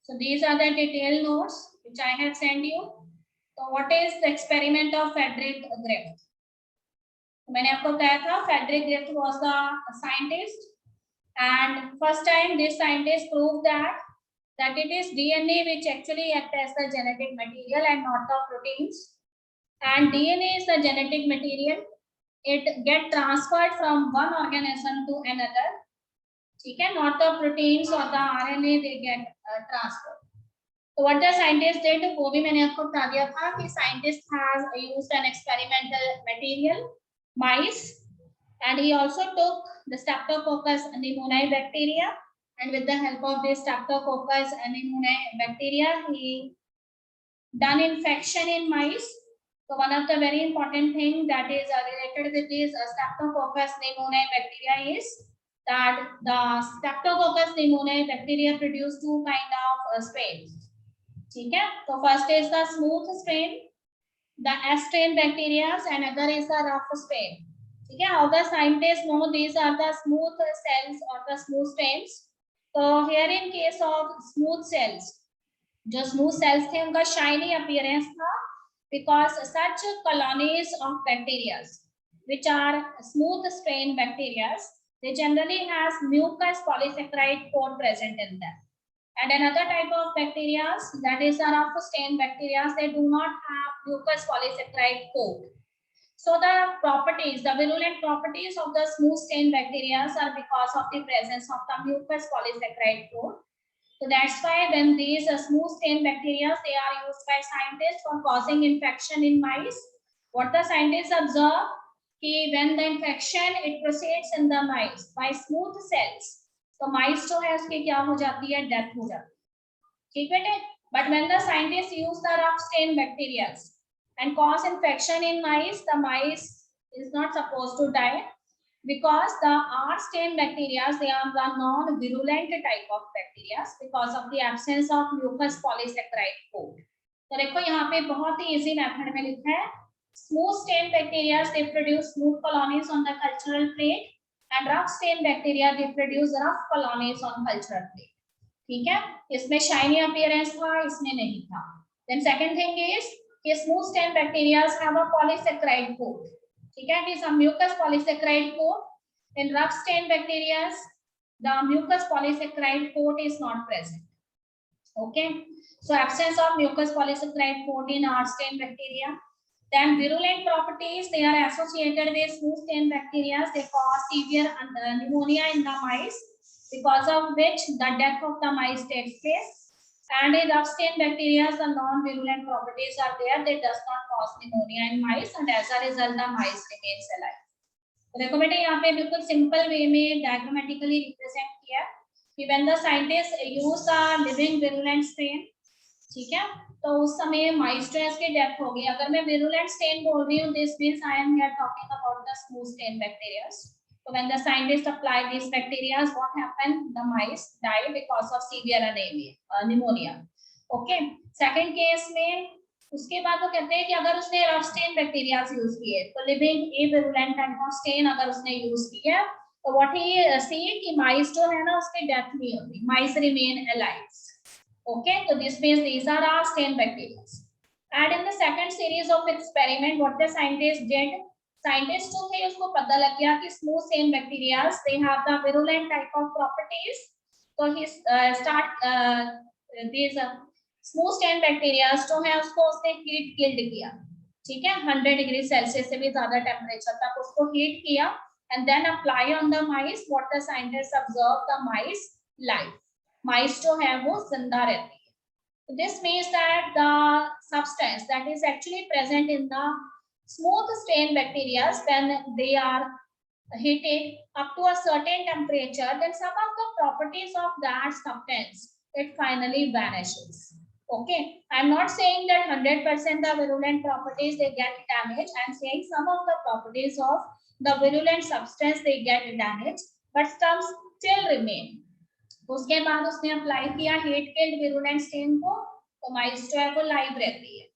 So these are the detailed notes which I have sent you. So what is the experiment of Frederick Griffith? मैंने आपको बताया था Frederick Griffith was the scientist, and first time this scientist proved that it is DNA which actually acts as the genetic material and not the proteins. And DNA is the genetic material. It get transferred from one organism to another. ठीक है, not the proteins or the RNA they get transferred. So what the scientist did, वो भी मैंने आपको बता दिया था कि scientist has used an experimental material, mice, and he also took the Streptococcus pneumoniae bacteria, and with the help of this Streptococcus pneumoniae bacteria, he done infection in mice. So one of the very important thing that is related with this Streptococcus pneumoniae bacteria is that the Streptococcus pneumoniae bacteria produce two kind of strains. ठीक है, तो first is the smooth strain, the S strain bacteria, and other is the rough strain. ठीक है, how the scientists know these are the smooth cells or the smooth strains? So here in case of smooth cells, जो smooth cells थे उनका shiny appearance था because such colonies of bacteria which are smooth strain bacteria, they generally has mucus polysaccharide coat present in them. And another type of bacteria, that is the rough strain bacteria, they do not have mucus polysaccharide coat. So the properties, the virulent properties of the smooth strain bacteria are because of the presence of the mucus polysaccharide coat. So that's why when these smooth strain bacteria, they are used by scientists for causing infection in mice. What the scientists observe, कि when the infection it proceeds in the mice by smooth cells, तो mice जो है उसकी क्या हो जाती है, death हो जाती है, ठीक बेटे. But when the scientists use the rough strain bacteria and cause infection in mice, the mice is not supposed to die because the R strain bacteria, they are the non-virulent type of bacteria because of the absence of mucus polysaccharide coat. तो देखो यहाँ पे बहुत ही easy method में लिखा है, smooth strain bacteria they produce smooth colonies on the cultural plate, and rough strain bacteria they produce rough colonies on cultural plate. ठीक है, इसमें shiny appearance था, इसमें नहीं था. Then second thing is कि smooth strain bacteria have a polysaccharide coat. ठीक है, it is a mucus polysaccharide coat. In rough strain bacteria, the mucus polysaccharide coat is not present. Okay, so absence of mucus polysaccharide coat in R strain bacteria. Then virulent properties, they are associated with smooth strain bacteria. They cause severe pneumonia in the mice, because of which the death of the mice takes place. And in rough strain bacteria, the non-virulent properties are there. They does not cause pneumonia in mice, and as a result, the mice remains alive. तो देखो बेटे यहाँ पे बिल्कुल simple way में diagrammatically represent किया कि when the scientists use a living virulent strain, ठीक है, तो उस समय माइस जो है इसकी डेथ हो गई. अगर मैं virulent strain बोल रही हूँ, this means I am here talking about the smooth strain bacteria. So when the scientists apply these bacteria, what happened? The mice die because of severe anemia, pneumonia. Okay. Second case में उसके बाद वो कहते हैं कि अगर उसने rough strain bacteria use किए, तो living A virulent type of strain अगर उसने यूज किया, तो व्हाट ही सी कि माइस जो है ना उसकी डेथ नहीं होती, माइस रिमेन अलाइव. ओके, तो this means these are our strain bacteria. And in the second series of experiment what the scientist did, scientist जो थे उसको पता लग गया कि smooth strain bacteria they have the virulent type of properties. तो ही start this smooth strain bacteria जो है उसको उसने हीट किल्ड किया. ठीक है, 100 डिग्री सेल्सियस से भी ज्यादा टेम्परेचर तक उसको हीट किया and then apply on the mice. What the scientist observe, the mice live, mice जो है वो जिंदा रहती है. This means that the substance that is actually present in the smooth strain bacteria when they are heated up to a certain temperature, then some of the properties of that substance it finally vanishes. Okay, I'm not saying that 100% the virulent properties they get damaged. I'm saying some of the properties of the virulent substance they get damaged, but some still remain. उसके बाद उसने apply किया heat killed virulent strain को, तो माइस जो है वो live रहती है.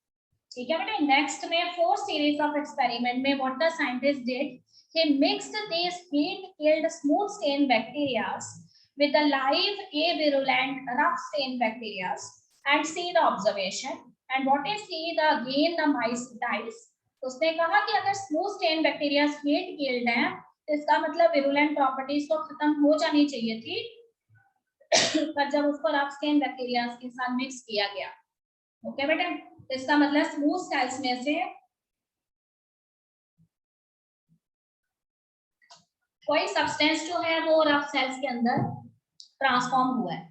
ठीक है बेटे. नेक्स्ट में फोर्थ सीरीज ऑफ एक्सपेरिमेंट में what the scientist did, he mixed these heat killed smooth strain bacteria with the live avirulent rough stain bacteria and see the observation. And what is see the again the mice dies. उसने कहा कि अगर smooth strain bacteria heat killed है तो इसका मतलब virulent properties तो खत्म हो जानी चाहिए थी पर जब उसको रफ स्टेन बैक्टीरिया के साथ मिक्स किया गया, ओके बेटा, तो इसका मतलब स्मूथ सेल्स में से कोई सब्सटेंस जो है वो रफ सेल्स के अंदर ट्रांसफॉर्म हुआ है,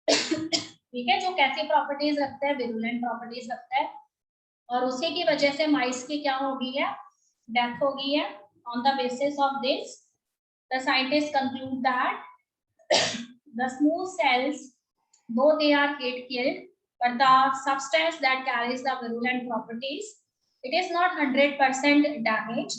ठीक है, जो कैसी प्रॉपर्टीज रखता है, विरुलेंट प्रॉपर्टीज रखता है, और उसी की वजह से माइस की क्या हो गई है, डेथ हो गई है. On the basis of this, the scientists conclude that the smooth cells, though they are heat killed, but the substance that carries the virulent properties, it is not 100% damaged.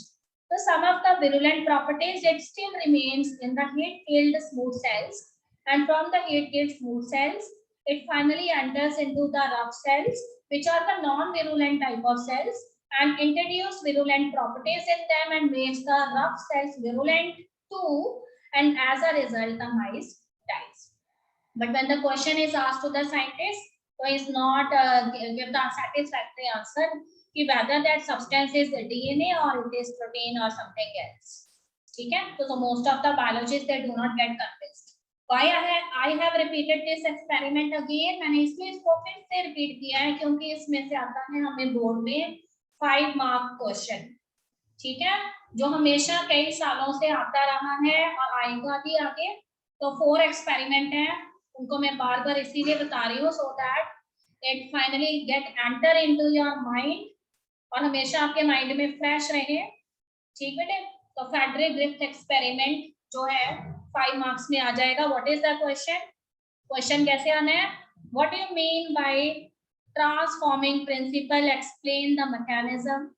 So some of the virulent properties it still remains in the heat killed smooth cells, and from the heat killed smooth cells, it finally enters into the rough cells, which are the non-virulent type of cells, and introduce virulent properties in them and makes the rough cells virulent too, and as a result the mice dies. But when the question is asked to the scientist, so is not give the satisfactory answer कि whether that substance is DNA or it is protein or something else. ठीक है, so most of the biologists they do not get convinced. Why I have repeated this experiment again? मैंने इसलिए इसको फिर से repeat किया है क्योंकि इसमें से आता है हमें बोर्ड में 5 मार्क क्वेश्चन, ठीक है, जो हमेशा कई सालों से आता रहा है और आएगा भी आगे. तो 4 एक्सपेरिमेंट हैं, उनको मैं बार बार इसीलिए बता रही हूँ so that it finally get enter into your mind और हमेशा आपके माइंड में फ्लैश रहे, ठीक बेटे. तो फेडरिक ग्रिफ्थ एक्सपेरिमेंट जो है 5 मार्क्स में आ जाएगा. What is the question? Question कैसे आना है? What you mean by transforming principle, explain the mechanism,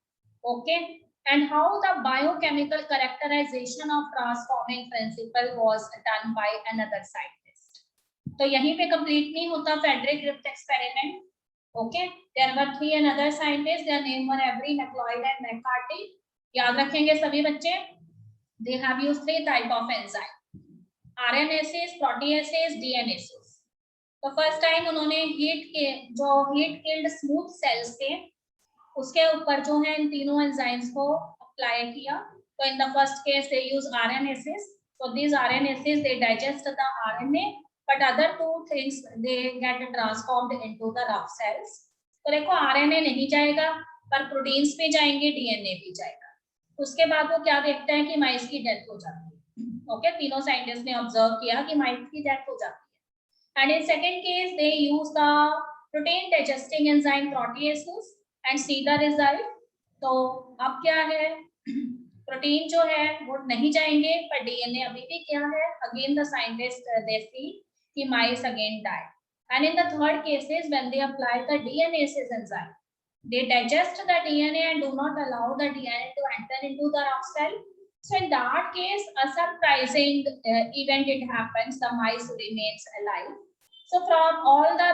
okay, and how the biochemical characterization of transforming principle was done by another scientist. तो यहीं पे कंप्लीट नहीं होता Frederick Griffith experiment, okay. There were 3 another scientists, their name were Avery, McLeod and McCarthy. याद रखेंगे सभी बच्चे. They have used 3 type of enzyme, RNases, proteases, DNases. तो फर्स्ट टाइम उन्होंने हीट किल्ड स्मूथ सेल्स थे उसके ऊपर जो है इन तीनों एंजाइम्स को अप्लाई किया. तो in the first case they use RNases. So these RNases they digest the RNA, but other 2 things they get transformed into the rough cells. तो देखो RNA नहीं जाएगा पर प्रोटीन्स भी जाएंगे, DNA भी जाएगा. उसके बाद वो क्या देखता है कि माइस की डेथ हो जाती है, ओके. तीनों साइंटिस्ट ने ऑब्जर्व किया कि माइस की डेथ हो जाती है. And in second case they use the protein digesting enzyme proteases and see the result. तो अब क्या है, प्रोटीन जो है वो नहीं जाएंगे पर डीएनए अभी भी क्या है, again the scientist they see कि mice again die. And in the third cases when they apply the DNases enzyme, they digest the DNA and do not allow the DNA to enter into the rough cell. So in that case, a surprising event it happens, the mice remains alive. So from all the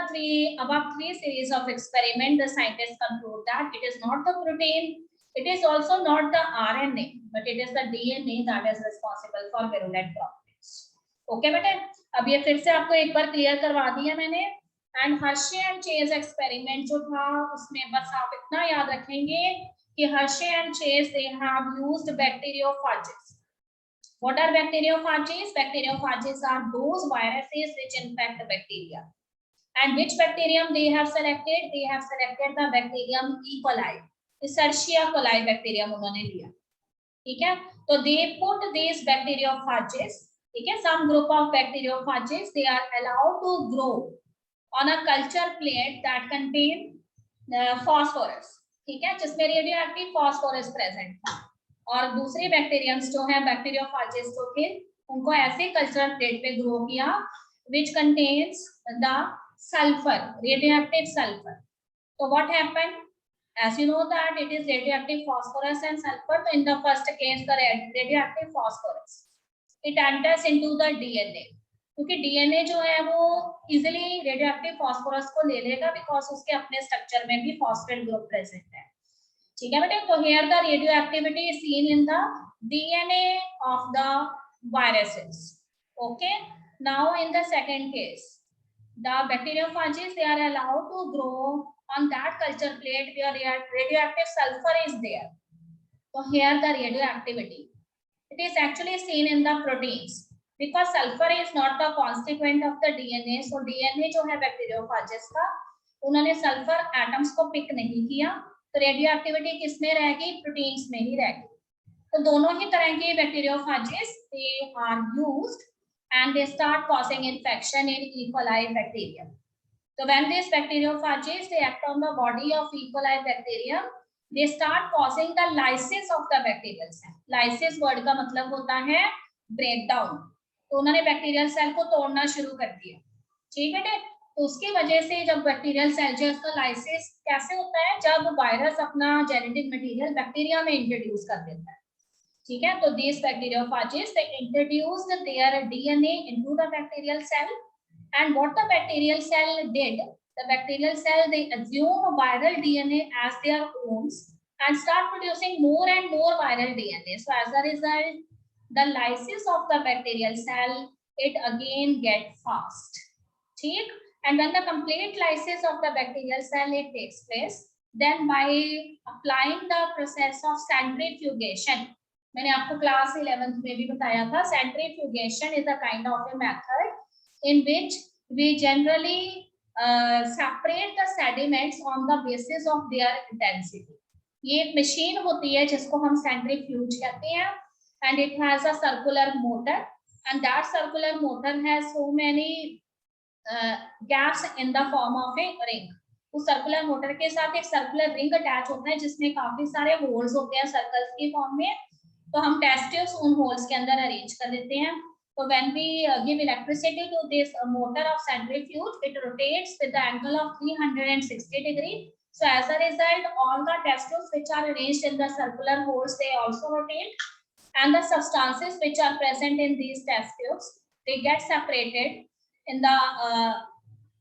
above three series of experiment, the scientists conclude that it is not the protein, it is also not the RNA, but it is the DNA that is responsible for virulent properties. Okay बेटे, अब ये फिर से आपको एक बार clear करवा दिया मैंने. And Hershey and Chase experiment जो था उसमें बस आप इतना याद रखेंगे कि Hershey and Chase they have used bacteriophages. What are bacteriophages? Bacteriophages are those viruses which infect bacteria. And which bacterium they have selected? They have selected the bacterium E coli. Escherichia coli bacterium उन्होंने लिया, ठीक है. तो they put this bacteriophages, ठीक है, some group of bacteriophages they are allowed to grow on a culture plate that contain phosphorus, ठीक है, जिसमें रेडियोएक्टिव फास्फोरस प्रेजेंट था. और दूसरे बैक्टीरियम्स जो हैं बैक्टीरियोफेजेस जो थे उनको ऐसे कल्चर प्लेट पे ग्रो किया which contains the sulfur, radioactive sulfur. So what happened? As you know that it is radioactive phosphorus and sulfur. So in the first case the radioactive phosphorus it enters into the DNA. क्योंकि DNA जो है वो easily radioactive phosphorus को ले लेगा because उसके अपने structure में भी फॉस्फेट ग्रुप प्रेजेंट है, ठीक है बेटे. तो here the radio activity is seen in the DNA of the viruses, Okay. Now in the second case, the bacteriophages, they are allowed to grow on that culture plate where radioactive sulfur is there. So here the radioactivity, it is actually seen in the proteins because sulfur is not the constituent of the DNA. So DNA जो है bacteriophages का, उन्होंने sulfur atoms को pick नहीं किया, तो radioactivity किसमें रहेगी? प्रोटीन्स में ही रहेगी. तो दोनों ही तरह के bacteriophages they are used and they start causing infection in E. coli bacterium. So when these bacteriophages they act on the body of E. coli bacterium, they start causing the lysis of the bacterial cell. Lysis word का मतलब होता है breakdown. तो उन्होंने bacterial cell को तोड़ना शुरू कर दिया. ठीक है. तो उसकी वजह से जब bacterial cell जो उसका lysis कैसे होता है? जब वायरस अपना genetic material बैक्टीरिया में इंट्रोड्यूस कर देता है. ठीक है. तो these bacteriophages they introduced their DNA into the bacterial cell, and what the bacterial cell did, the bacterial cell they assume viral DNA as their own and start producing more and more viral DNA. So as a result, the lysis of the bacterial cell it again get fast. ठीक. And when the complete lysis of the bacterial cell it takes place, then by applying the process of centrifugation, मैंने आपको class 11th में भी बताया था, centrifugation is a kind of a method in which we generally separate the sediments on the basis of their density. ये एक machine होती है जिसको हम centrifuge कहते हैं, and it has a circular motor, and that circular motor has so many gaps in the form of a ring. उस circular motor के साथ एक सर्कुलर रिंग अटैच होता है जिसमें काफी सारे होल्स होते हैं सर्कल्स की फॉर्म में. तो हम टेस्ट ट्यूब्स उन होल्स के अंदर अरेंज कर देते हैं. तो when we give electricity to this motor of centrifuge, it rotates with the angle of 360 degree. So as a result, all the test tubes which are arranged in the circular holes they also rotate, and the substances which are present in these test tubes they get separated in the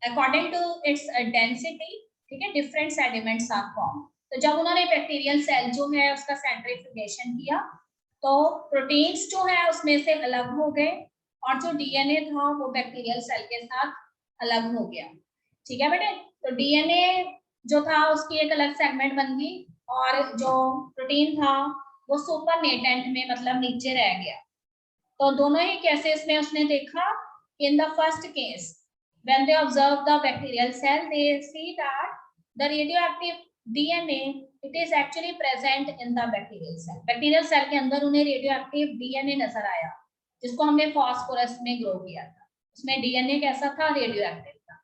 according to its density. ठीक है. different sediments are formed. तो जब उन्होंने bacterial cell जो है उसका centrifugation किया तो प्रोटीन्स जो है उसमें से अलग हो गए और जो डीएनए था वो बैक्टीरियल सेल के साथ अलग हो गया. ठीक है बेटे. तो डीएनए जो था उसकी एक अलग सेगमेंट बन गई और जो प्रोटीन था वो सुपरनेटेंट में मतलब नीचे रह गया. तो दोनों ही केसेस में उसने देखा, in the first case when they observe the bacterial cell they see that the radioactive DNA it is actually present in the bacterial cell. bacterial cell के अंदर उन्हें radioactive DNA नजर आया जिसको हमने phosphorus में ग्रो किया था. उसमें DNA कैसा था? radioactive था.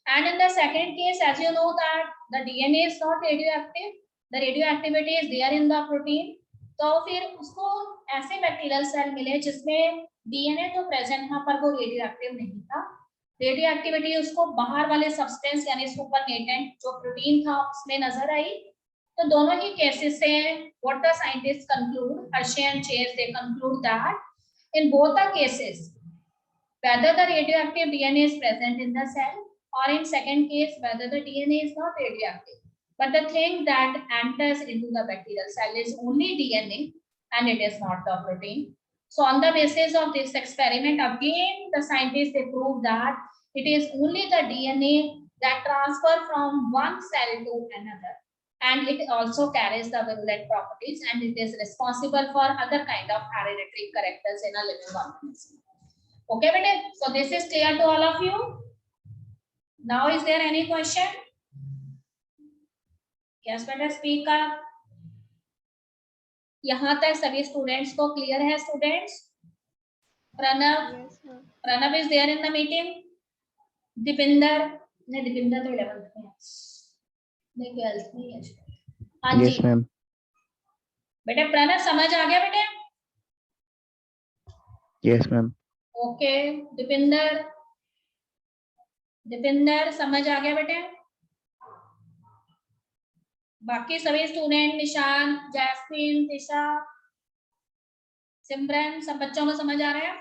And in the second case, as you know that the DNA is not radioactive, the radioactivity is there in the protein. तो फिर उसको ऐसे bacterial cell मिले जिसमें DNA तो present था पर वो radioactive नहीं था. रेडियो एक्टिविटी उसको बाहर वाले सब्सटेंस यानी सुपरनेटेंट जो प्रोटीन था उसमें नजर आई. तो दोनों ही केसेस से what the scientist conclude, Hershey and Chase they conclude that in both the cases whether the radioactive DNA is present in the cell or in second case whether the DNA is not radioactive, but the thing that enters into the bacterial cell is only DNA and it is not the protein. So on the basis of this experiment again the scientists they proved that it is only the DNA that transfer from one cell to another, and it also carries the virulent properties and it is responsible for other kind of hereditary characters in a living organism. Okay beta, so this is clear to all of you. Now is there any question? Yes beta, speak up. यहाँ तक सभी students को क्लियर है? Students, Pranav is there in the meeting. Dipinder ने, दीपिंदर तो 11th में है, नहीं 12th में है. हाँ जी. Yes ma'am. बेटा प्रणव समझ आ गया बेटे? Yes ma'am. Okay. Deepinder, Deepinder समझ आ गया बेटे? बाकी सभी स्टूडेंट, निशान, जैस्मिन, तिशा, सिमरन, सब बच्चों को समझ आ रहा है?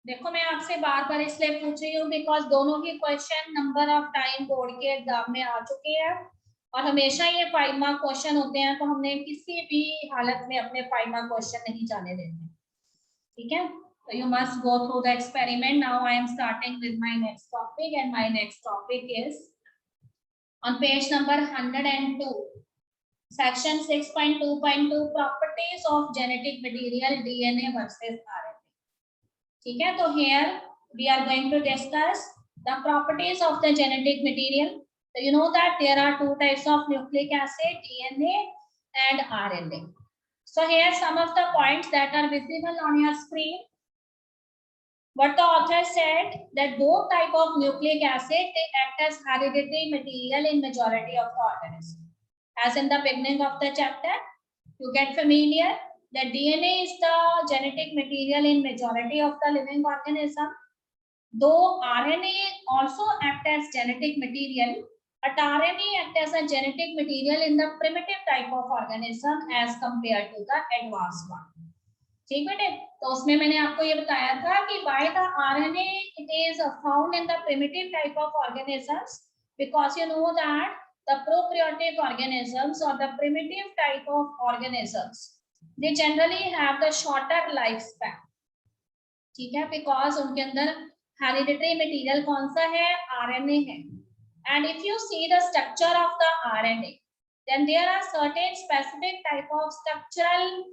देखो मैं आपसे बार बार इसलिए पूछ रही हूँ बिकॉज दोनों ही question number of time board के एग्जाम में आ चुके हैं और हमेशा ये 5 मार्क क्वेश्चन होते हैं, तो हमने किसी भी हालत में अपने 5 मार्क क्वेश्चन नहीं जाने देते. ठीक है. So you must go through the experiment. Now I am starting with my next topic, and my next topic is on page number 102, section 6.2.2, properties of genetic material DNA versus RNA. ठीक है, तो here we are going to discuss the properties of the genetic material. So you know that there are two types of nucleic acid, DNA and RNA. So here some of the points that are visible on your screen. What the author said, that both type of nucleic acid, they act as hereditary material in majority of the organism. As in the beginning of the chapter, you get familiar that DNA is the genetic material in majority of the living organism. Though RNA also act as genetic material, but RNA act as a genetic material in the primitive type of organism as compared to the advanced one. ठीक बेटे, तो उसमें मैंने आपको ये बताया था कि why the RNA it is found in the primitive type of organisms, because you know that the prokaryotic organisms or the primitive type of organisms, they generally have the shorter lifespan. ठीक है, because उनके अंदर hereditary material कौन सा है, RNA है. And if you see the structure of the RNA, then there are certain specific type of structural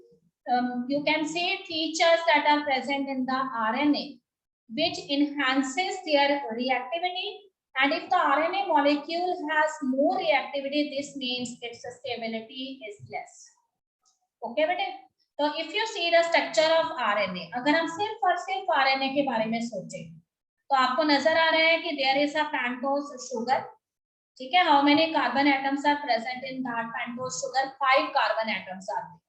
you can say features that are present in the RNA, which enhances their reactivity. And if the RNA molecule has more reactivity, this means its stability is less. Okay, बेटे? So if you see the structure of RNA, अगर हम सिर्फ और सिर्फ RNA के बारे में सोचें, तो आपको नजर आ रहा है कि there is a pentose sugar. ठीक है? How many carbon atoms are present in that pentose sugar? 5 carbon atoms are there.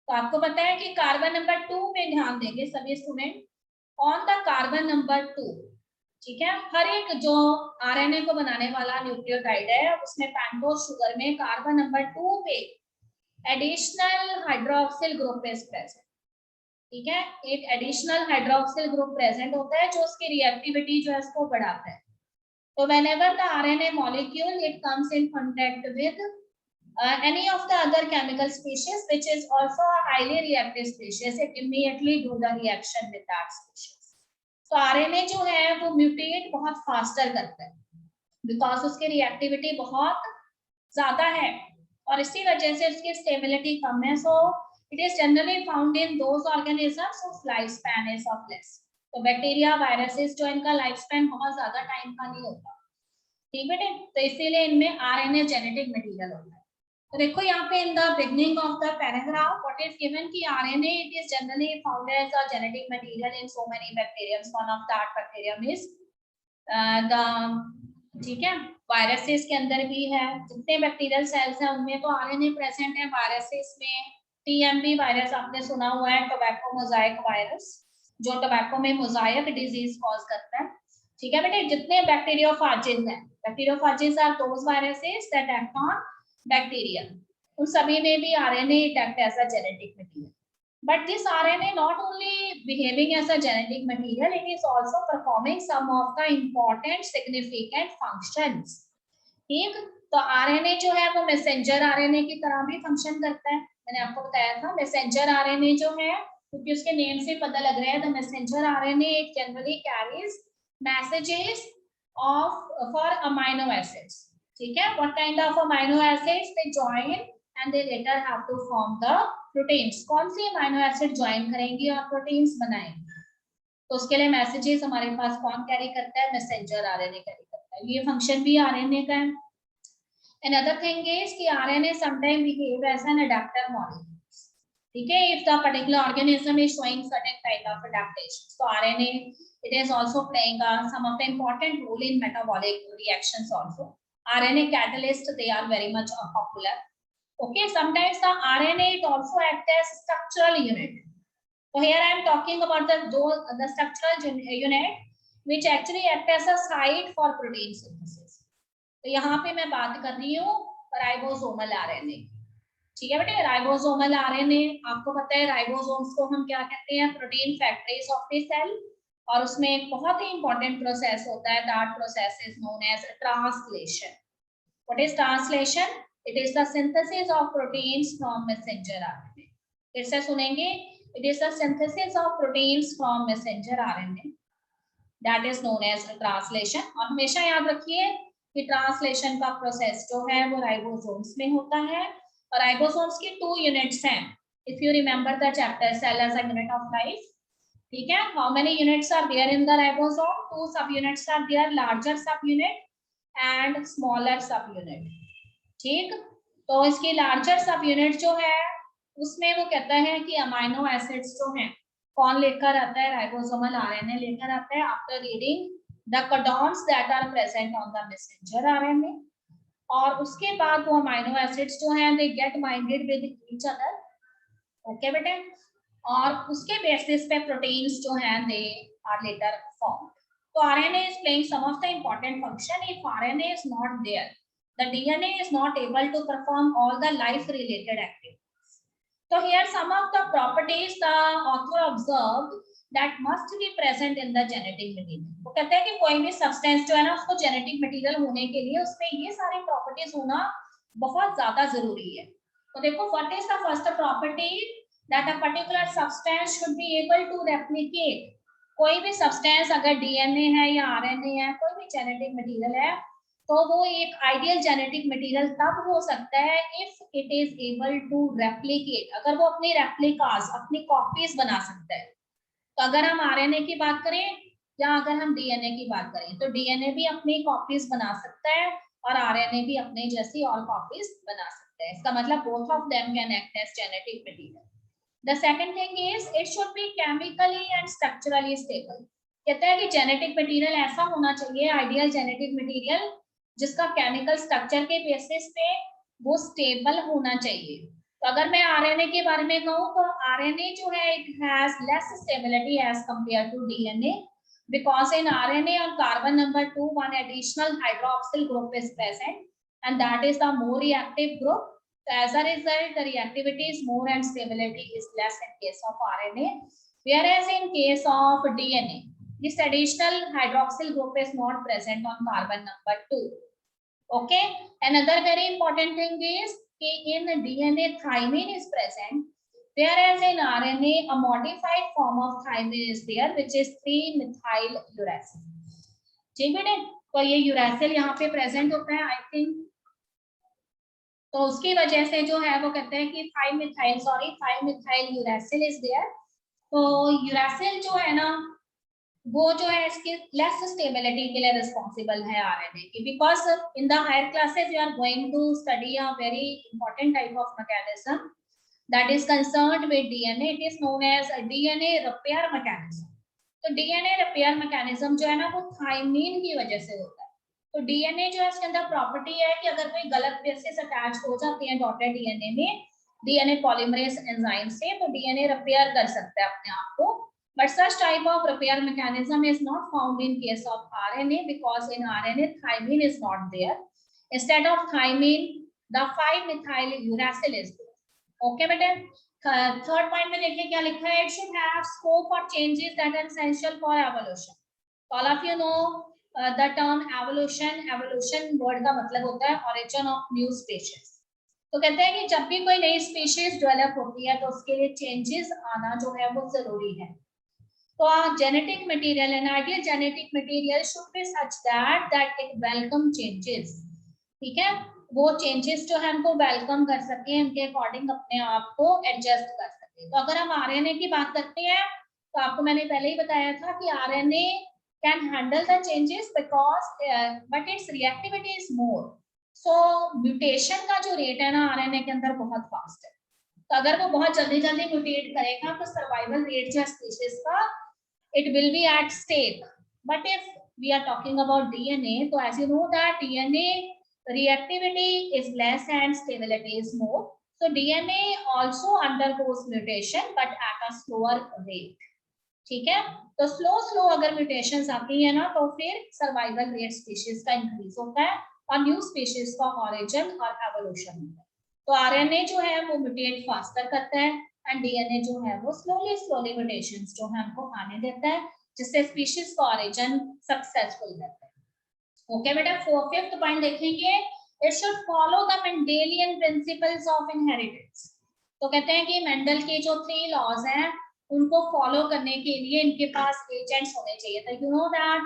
तो आपको पता है कि कार्बन नंबर 2 पे ध्यान देंगे सभी student, on the carbon number 2. ठीक है, हर एक जो आरएनए को बनाने वाला न्यूक्लियोटाइड है उसमें पेंटोज शुगर में कार्बन नंबर 2 पे additional hydroxyl group is present. ठीक है, एक एडिशनल हाइड्रोक्सिल ग्रुप प्रेजेंट होता है जो उसकी रिएक्टिविटी जो है उसको बढ़ाता है. तो whenever the RNA molecule it comes in contact with any of the other chemical species which is also a highly reactive species, it immediately do the reaction with that species. तो RNA जो है वो mutate बहुत faster करता है because उसकी reactivity बहुत ज्यादा है और इसी वजह से उसकी स्टेबिलिटी कम है. So it is generally found in those organisms whose life span is of less. तो बैक्टीरिया वायरसेस जो इनका लाइफ स्पैन बहुत ज्यादा टाइम का नहीं होता. ठीक बेटे, तो इसीलिए इनमें RNA जेनेटिक मटेरियल होता है. तो देखो यहाँ पे in the beginning of the paragraph what is given कि RNA it is generally found as a genetic material in so many bacteriums. One of that bacterium is the, ठीक है, viruses के अंदर भी है. जितने बैक्टीरियल सेल्स हैं उनमें तो RNA प्रेजेंट है. वायरसेस में TMV वायरस आपने सुना हुआ है, टोबैको मोजाइक वायरस, जो टोबैको में मोजाइक डिजीज कॉज करता है. ठीक है बेटे, जितने बैक्टीरियोफाजेज हैं, bacteriophages are those viruses that act on bacteria, उन सभी में भी RNA act as a genetic material. But this RNA not only behaving as a genetic material, it is also performing some of the important significant functions. ठीक, तो RNA जो है वो messenger RNA की तरह भी फंक्शन करता है. मैंने आपको बताया था मैसेंजर RNA जो है, क्योंकि उसके नेम से पता लग रहा है, the messenger RNA it generally carries messages of for amino acids. ठीक है, what kind of amino acids they join and they later have to form the proteins. कौन सी amino acid join करेंगी और proteins बनाएंगी, तो उसके लिए messages हमारे पास कौन कैरी करता है, मैसेंजर RNA कैरी करता है. ये फंक्शन भी RNA का है. Another thing is कि RNA sometimes behave as an adapter molecule. ठीक है, if the particular organism is showing certain type of adaptation, so RNA it is also playing some of the important role in metabolic reactions also. RNA catalyst, they are very much popular. Okay, sometimes the RNA it also acts as structural unit. So here I am talking about the structural unit which actually act as a site for protein synthesis. तो यहाँ पे मैं बात कर रही हूँ ribosomal RNA. ठीक है बेटे, राइबोसोमल RNA आपको पता है राइबोसोम्स को हम क्या कहते हैं, protein factories of the cell. और उसमें एक बहुत ही इंपॉर्टेंट प्रोसेस होता है, that process is known as translation. What is translation? It is the synthesis of proteins from messenger RNA. फिर से सुनेंगे It is the synthesis of proteins from messenger RNA that is known as translation. और हमेशा याद रखिए कि translation का process जो है वो राइबोसोम्स में होता है और राइबोसोम्स की 2 यूनिट्स हैं. If you remember the chapter cell as a unit of life, ठीक है. How many units are there in the ribosome? 2 subunits are there, larger subunit and smaller subunit. ठीक. तो इसकी लार्जर सबयूनिट जो है उसमें वो कहता है कि अमाइनो एसिड्स जो हैं कौन लेकर आता है, राइबोसोमल आरएनए लेकर आता है after reading the codons that are present on the messenger RNA. और उसके बाद वो अमाइनो एसिड्स जो हैं they get binded with each other. Okay बेटे. और उसके बेसिस पे प्रोटीन्स जो हैं दे आर लेटर फॉर्म. तो RNA is playing some of the important function. If RNA is not there, the DNA is not able to perform all the life related activities. So here some of the properties the author observed that must be present in the genetic material. वो कहते हैं कि कोई भी substance जो है ना उसको genetic material होने के लिए उसमें ये सारे properties होना बहुत ज्यादा जरूरी है. तो देखो what is the first property that a particular substance should be able to replicate. कोई भी substance अगर DNA है या RNA है, कोई भी genetic material है, तो वो एक आइडियल जेनेटिक मटेरियल तब हो सकता है if it is able to replicate. अगर वो अपनी रेप्लिकास, अपनी कॉपीज बना सकता है. तो अगर हम आरएनए की बात करें या अगर हम डीएनए की बात करें तो डीएनए भी अपनी कॉपीज बना सकता है और आरएनए भी अपने जैसी और कॉपीज बना सकता है. इसका मतलब both of them can act as genetic material. The second thing is it should be chemically and structurally stable. कहते हैं कि जेनेटिक मटेरियल ऐसा होना चाहिए, आइडियल जेनेटिक मटेरियल जिसका केमिकल स्ट्रक्चर के बेसिस पे वो स्टेबल होना चाहिए. तो अगर मैं आरएनए के बारे में कहूँ तो आरएनए जो है it has less stability as compare to DNA because in RNA on carbon number 2 one additional hydroxyl group is present and that is the more reactive group. So as a result the reactivity is more and stability is less in case of RNA, whereas in case of DNA this additional hydroxyl group is not present on carbon number 2. Okay. Another very important thing is in DNA thymine is present, whereas in RNA a modified form of thymine is there which is 3-methyl uracil. ठीक है. तो ये uracil यहाँ पे present होता है I think. तो उसकी वजह से जो है वो कहते हैं कि 5-methyl uracil is there. तो यूरासिल जो है ना वो जो है इसकी लेस स्टेबिलिटी के लिए रिस्पॉन्सिबल है आरएनए की. Because in the higher classes you are going to study a very important type of mechanism that is concerned with DNA. It is known as DNA repair mechanism. तो DNA repair mechanism जो है ना वो thymine की वजह से होता है. तो डीएनए जो है इसके अंदर प्रॉपर्टी है कि अगर कोई गलत बेसिस अटैच हो जाती है डॉटेड डीएनए में डीएनए पॉलीमरेज एंजाइम से तो डीएनए रिपेयर कर सकता है अपने आप को. But such type of repair mechanism is not found in case of RNA because in RNA thymine is not there. Instead of thymine, the 5-methyl uracil is there. Okay, बेटे. Third point में देखिए क्या लिखा है. It should have scope for changes that are essential for evolution. All of you know the term evolution. Evolution word का मतलब होता है origin of new species. तो कहते हैं कि जब भी कोई नई स्पीशीज डेवलप होती है तो उसके लिए चेंजेस आना जो है वो जरूरी है. So genetic material and ideal genetic material should be such that it welcome changes. ठीक है. वो चेंजेस जो है हमको वेलकम कर सके, उनके अकॉर्डिंग अपने आप को एडजस्ट कर सके. तो अगर हम आरएनए की बात करते हैं तो आपको मैंने पहले ही बताया था कि RNA can handle the changes because but it's reactivity is more. So mutation का जो रेट है ना आरएनए के अंदर बहुत फास्ट है. तो अगर वो बहुत जल्दी जल्दी म्यूटेट करेगा तो सर्वाइवल रेट जो स्पीशीज का it will be at stake. But if we are talking about DNA, so as you know that DNA reactivity is less and stability is more. So DNA also undergoes mutation but at a slower rate. ठीक है. तो slow अगर mutations आती है ना तो फिर survival rate species का इंक्रीज होता है और न्यू स्पीशीज का ऑरिजिन और एवोल्यूशन होता है. तो आरएनए जो है वो म्यूटेट फास्टर करता है एंड डीएनए जो है वो स्लोली म्यूटेशंस जो है हमको आने देता है जिससे स्पीशीज का ऑरिजिन सक्सेसफुल रहता है. ओके बेटा. फिफ्थ पॉइंट देखेंगे. It should follow the Mendelian principles of inheritance. तो कहते हैं कि मेंडल के जो 3 लॉज हैं उनको फॉलो करने के लिए इनके पास एजेंट्स होने चाहिए था। You know that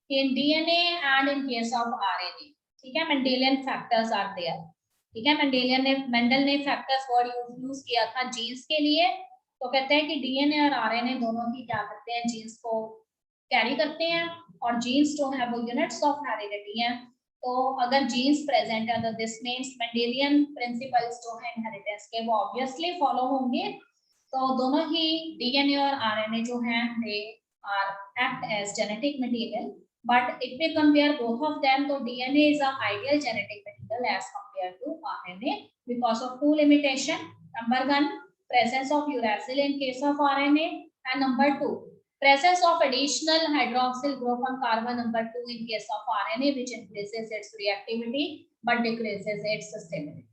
in DNA and in case of RNA, ठीक है, मेंडेलियन फैक्टर्स आर देयर, ठीक है। मेंडल ने फैक्टर्स वर्ड यूज किया था जीन्स के लिए। तो कहते हैं कि डीएनए और आरएनए दोनों की क्या करते हैं, जीन्स को कैरी करते हैं, और जीन्स जो है वो यूनिट्स ऑफ हेरिडिटी हैं। तो अगर जीन्स प्रेजेंट है तो दिस मींस मेंडेलियन प्रिंसिपल्स जो है इनहेरिटेंस के वो ऑब्वियसली फॉलो होंगे। तो दोनों ही डीएनए और आरएनए जो हैं they are act as genetic material, but if we compare both of them तो DNA is a ideal genetic material as compare to RNA because of two limitation. Number 1, presence of uracil in case of RNA, and number 2, presence of additional hydroxyl group on carbon number 2 in case of RNA, which increases its reactivity but decreases its stability.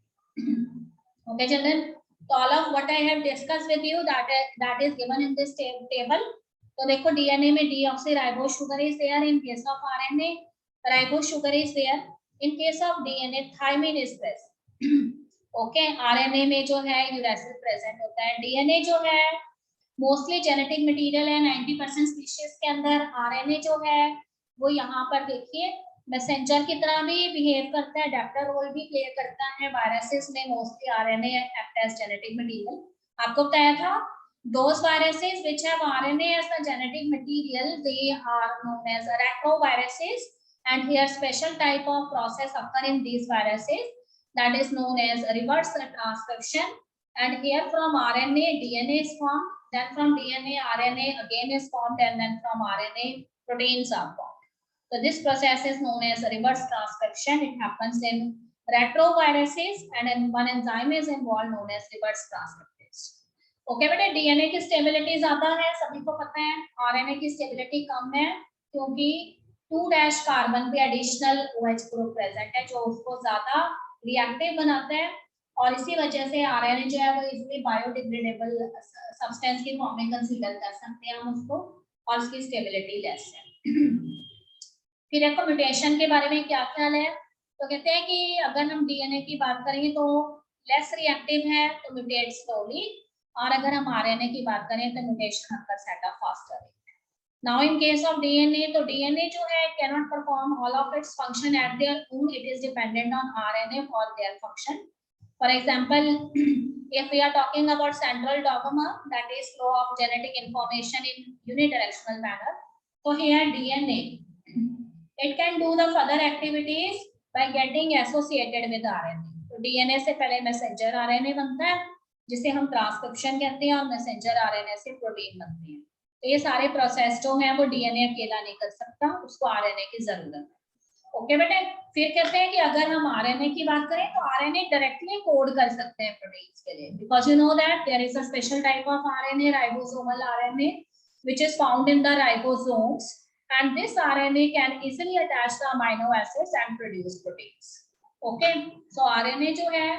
Okay, children. So all of what I have discussed with you that is given in this table. तो देखो DNA में deoxyribonucleic sugar is there in case of RNA, ribose sugar is there in case of DNA, thymine is present. Okay, RNA में जो है uracil present होता है। DNA जो है मोस्टली जेनेटिक मटेरियल है 90% स्पीशीज के अंदर। आरएनए जो है वो यहाँ पर देखिए मैसेंजर की तरह भी बिहेव करता है, अडैप्टर रोल भी प्ले करता है। वायरसेस में mostly RNA act as genetic material. आपको बताया था those viruses which have RNA as the genetic material, they are known as retroviruses, and here special type of process occur in these viruses, that is known as reverse transcription. And here from RNA DNA is formed, then from DNA RNA again is formed, and then from RNA proteins are formed. So this process is known as reverse transcription. It happens in retroviruses, and then one enzyme is involved known as reverse transcriptase. Okay बेटे, DNA की stability ज्यादा है, सभी को पता है। RNA की stability कम है क्योंकि 2' कार्बन पे एडिशनल OH ग्रुप प्रेजेंट है जो उसको ज्यादा रिएक्टिव बनाता है, और इसी वजह से आरएनए जो है वो इजीली बायोडिग्रेडेबल सब्सटेंस की फॉर्म में कंसीडर कर सकते हैं हम उसको, और उसकी स्टेबिलिटी लेस है। फिर देखो म्यूटेशन के बारे में क्या ख्याल है। तो कहते हैं कि अगर हम डीएनए की बात करें तो लेस रिएक्टिव है तो म्यूटेट स्लोली, और अगर हम आरएनए की बात करें तो mutation occur set of faster. Now in case of DNA, तो डीएनए जो है can not perform all of its function at their own, it is dependent on RNA for their function. For example, if we are talking about central dogma, that is flow of genetic information in unidirectional manner, so here DNA it can do the further activities by getting associated with RNA. तो DNA से पहले messenger RNA बनता है जिसे हम transcription कहते हैं, और मैसेंजर आरएनए से प्रोटीन बनते हैं। तो ये सारे प्रोसेस जो हैं वो डीएनए अकेला नहीं कर सकता, उसको आरएनए की जरूरत है। ओके बेटे, फिर कहते हैं कि अगर हम आरएनए की बात करें तो आरएनए डायरेक्टली कोड कर सकते हैं प्रोटीन्स के लिए, because you know that there is a special type of RNA, ribosomal RNA, which is found in the ribosomes, and this RNA can easily attach the amino acids and produce proteins. Okay, so RNA जो है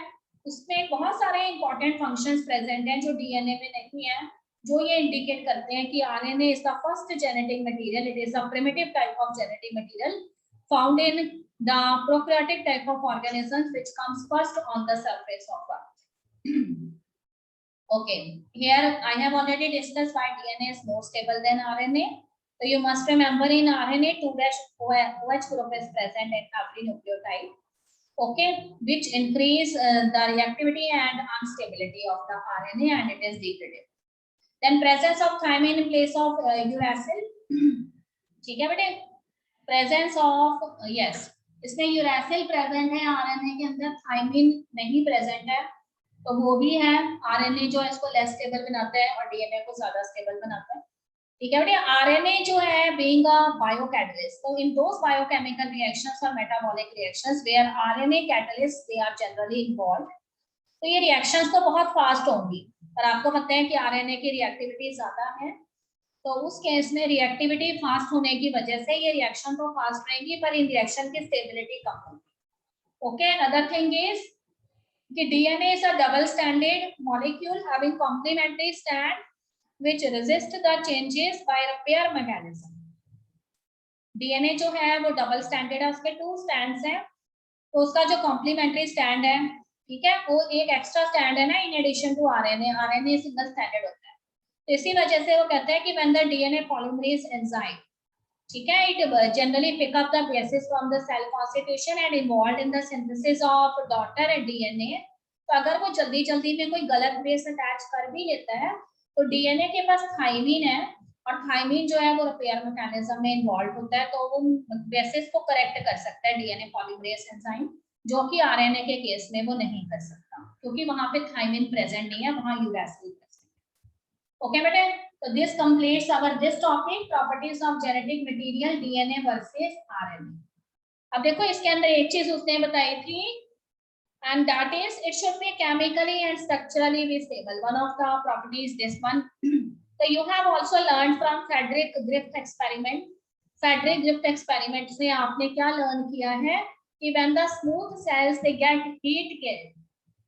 उसमें बहुत सारे important functions present हैं जो DNA में नहीं है, जो ये इंडिकेट करते हैं कि RNA is the first genetic material, it is a primitive type of genetic material found in the prokaryotic type of organisms which comes first on the surface of earth. Okay, here I have already discussed why DNA is more stable than RNA. So you must remember in RNA 2' group is present in every nucleotide. Okay, which increase the reactivity and unstability of the RNA, and it is degradable. Then presence of thymine in place of uracil. ठीक है बेटे, presence of yes, इसमें uracil present है RNA के अंदर, thymine नहीं present है, तो वो भी है RNA जो है इसको लेस स्टेबल बनाता है और DNA को ज्यादा स्टेबल बनाता है। ठीक है बेटे, आरएनए जो है बीइंग अ बायोकैटलिस्ट, तो इन दोस बायोकेमिकल रिएक्शंस और metabolic reactions where RNA catalyst they are generally involved, तो ये रिएक्शंस तो बहुत फास्ट होंगी, और आपको पता है कि आरएनए की रिएक्टिविटी ज्यादा है, तो उस केस में रिएक्टिविटी फास्ट होने की वजह से ये रिएक्शन तो फास्ट रहेंगी पर इन रिएक्शन की स्टेबिलिटी कम होगी। ओके, अनदर थिंग इज कि DNA is a double standard molecule having complementary stand which resist the changes by repair mechanism. DNA जो है वो डबल स्टैंडर्ड है, उसके 2 स्टैंड्स हैं, तो उसका जो कॉम्प्लीमेंट्री स्टैंड है ठीक है, वो एक एक्स्ट्रा स्टैंड है ना in addition to RNA, RNA single standard होता है, तो इसी वजह से वो कहते हैं कि when the DNA polymerase enzyme, ठीक है, it generally pick up the basis from the cell constitution and involved in the synthesis of daughter DNA. तो अगर वो जल्दी जल्दी में कोई गलत बेस अटैच कर भी लेता है तो डीएनए के पास थाइमिन है, और थाइमिन जो है वो रिपेयर मैकेनिज्म में इन्वॉल्व होता है, तो वो बेसिस को करेक्ट कर सकता है डीएनए पॉलीमरेज एंजाइम, जो कि आरएनए के केस में वो नहीं कर सकता, क्योंकि वहां पे थाइमिन प्रेजेंट नहीं है, वहां यूरेसिल प्रेजेंट है। ओके बेटे, तो this completes our this topic, properties of genetic material DNA versus RNA. अब देखो इसके अंदर एक चीज उसने बताई थी, and that is it should be chemically and structurally be stable, one of the properties this one. So you have also learned from Frederick Griffith experiment. Frederick Griffith experiment से आपने क्या लर्न किया है कि when the smooth cells they get heat killed,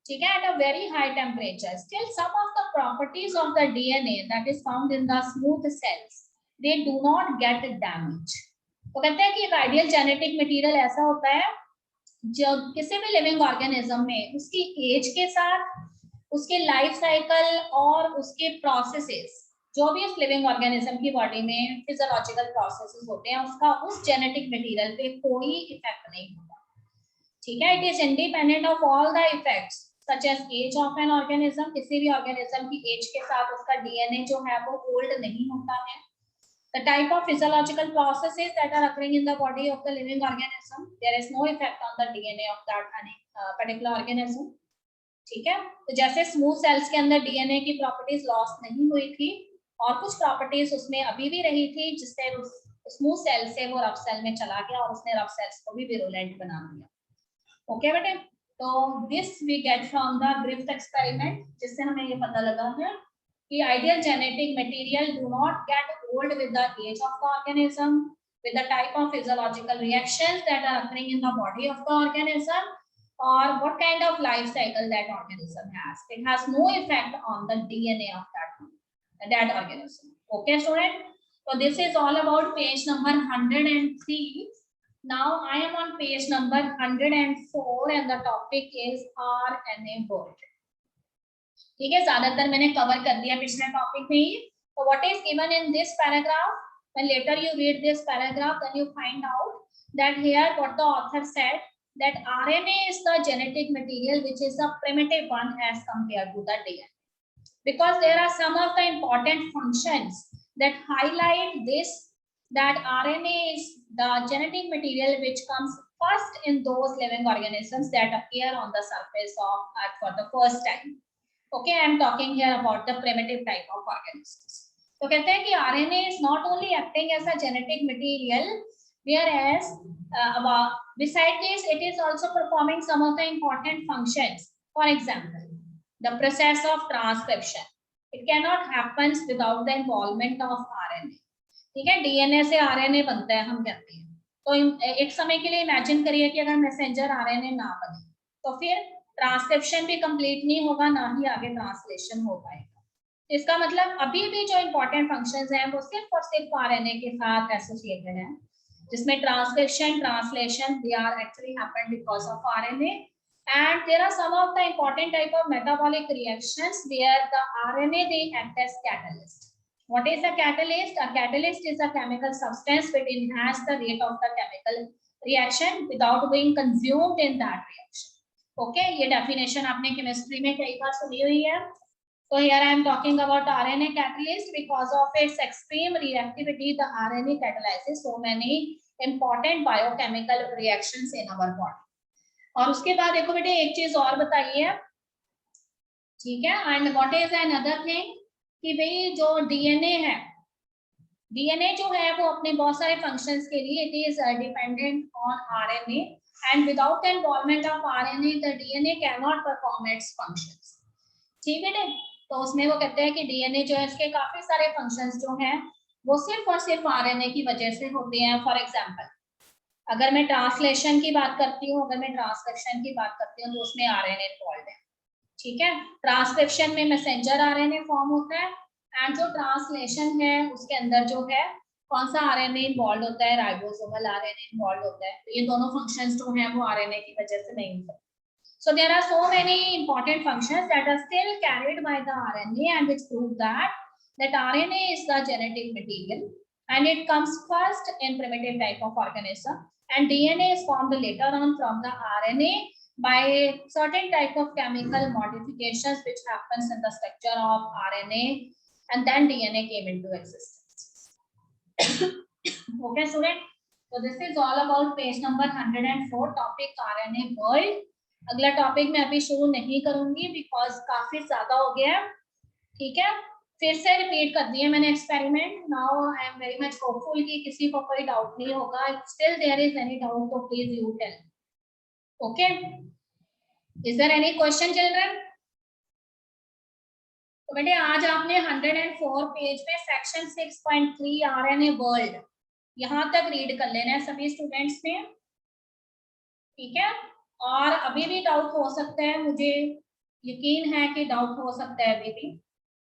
ठीक है, at a very high temperature, still some of the properties of the DNA that is found in the smooth cells they do not get damaged. तो कहते हैं कि एक ideal genetic material ऐसा होता है जो किसी भी लिविंग ऑर्गेनिज्म में उसकी एज के साथ, उसके लाइफ साइकिल और उसके प्रोसेसेस, जो भी उस लिविंग ऑर्गेनिज्म की बॉडी में फिजियोलॉजिकल प्रोसेसेस होते हैं, उसका उस जेनेटिक मटेरियल पे कोई इफेक्ट नहीं होता, ठीक है। It is independent of all the effects such as as of an organism, किसी भी ऑर्गेनिज्म की एज के साथ उसका डीएनए जो है वो ओल्ड नहीं होता है। The type of physiological processes that are occurring in the body of the living organism, there is no effect on the DNA of that particular organism, ठीक है। तो जैसे स्मूथ सेल्स के अंदर डीएनए की प्रॉपर्टीज लॉस नहीं हुई थी और कुछ प्रॉपर्टीज उसमें अभी भी रही थी, जिससे स्मूथ सेल से वो रफ सेल में चला गया और उसने रफ सेल्स को भी विरुलेंट बना दिया। ओके बेटे, तो this we get from the Griffith experiment, जिससे हमें ये पता लगा है कि ideal genetic material do not get old with the age of the organism, with the type of physiological reactions that are occurring in the body of the organism, or what kind of life cycle that organism has. It has no effect on the DNA of that organism. Okay, student. So this is all about page number 103. Now I am on page number 104 and the topic is RNA world. ठीक है, ज्यादातर मैंने cover कर दिया पिछले topic में ही। तो what is given in this paragraph, when later you read this paragraph then you find out that here what the author said that RNA is the genetic material which is the primitive one as compared to the DNA, because there are some of the important functions that highlight this, that RNA is the genetic material which comes first in those living organisms that appear on the surface of earth for the first time. Okay, I am talking here about the primitive type of organisms. तो कहते हैं कि RNA is not only acting as a genetic material, whereas beside this, it is also performing some of the important functions. For example, the process of transcription. It cannot happen without the involvement of RNA. ठीक है, DNA से RNA बनता है हम कहते हैं। तो एक समय के लिए इमेजिन करिए कि अगर मैसेंजर RNA ना बने तो फिर ट्रांसक्रिप्शन भी कंप्लीट नहीं होगा, ना ही आगे ट्रांसलेशन हो पाएगा। इसका मतलब अभी भी जो इंपॉर्टेंट फंक्शंस हैं वो सिर्फ और सिर्फ आरएनए के साथ एसोसिएटेड हैं, जिसमें transcription, translation they are actually happened because of RNA, and there are some of the important type of metabolic reactions where the RNA they act as catalyst. What is a catalyst? A catalyst is a chemical substance which enhance the rate of the chemical reaction without being consumed in that reaction. Okay, ये definition आपने chemistry में कई बार सुनी हुई है। So here I am talking about RNA catalyst because of its extreme reactivity. The RNA catalyzes so many important biochemical reactions in our body. और उसके बाद देखो बेटे एक चीज और बताइए, ठीक है, and what is another thing कि भाई जो डीएनए है, डीएनए जो है वो अपने बहुत सारे फंक्शंस के लिए it is dependent on RNA, and without the involvement of RNA the DNA can not perform it's functions. ठीक है ना, तो उसमें वो कहते हैं कि डीएनए जो है इसके काफी सारे फंक्शंस जो हैं वो सिर्फ और सिर्फ आरएनए की वजह से होते हैं। फॉर एग्जांपल, अगर मैं ट्रांसलेशन की बात करती हूँ, अगर मैं ट्रांसक्रिप्शन की बात करती हूँ तो उसमें आरएनए इन्वॉल्व है। ठीक है, ट्रांसक्रिप्शन में मैसेंजर आरएनए फॉर्म होता है, एंड जो ट्रांसलेशन है उसके अंदर जो है कौन सा आरएनए इन्वॉल्व होता है, राइबोसोमल आरएनए इन्वॉल्व होता है। तो ये दोनों फंक्शंस जो हैं वो आरएनए की वजह से नहीं होते। So there are so many important functions that are still carried by the RNA and which prove that RNA is the genetic material and it comes first in primitive type of organism, and DNA is formed later on from the RNA by certain type of chemical modifications which happens in the structure of RNA, and then DNA came into existence. Okay student, so this is all about page number 104 topic RNA world. अगला topic मैं अभी शुरू नहीं करूंगी because काफी ज्यादा हो गया है, ठीक है। फिर से रिपीट कर दिए मैंने experiment. Now I am very much hopeful कि किसी को कोई डाउट नहीं होगा। If still there is any doubt तो please you tell. Okay, is there any question children? तो बेटे आज आपने 104 पेज में सेक्शन 6.3 आरएनए वर्ल्ड यहां तक रीड कर लेना है सभी स्टूडेंट्स ने, ठीक है। और अभी भी डाउट हो सकता है, मुझे यकीन है कि डाउट हो सकता है अभी भी,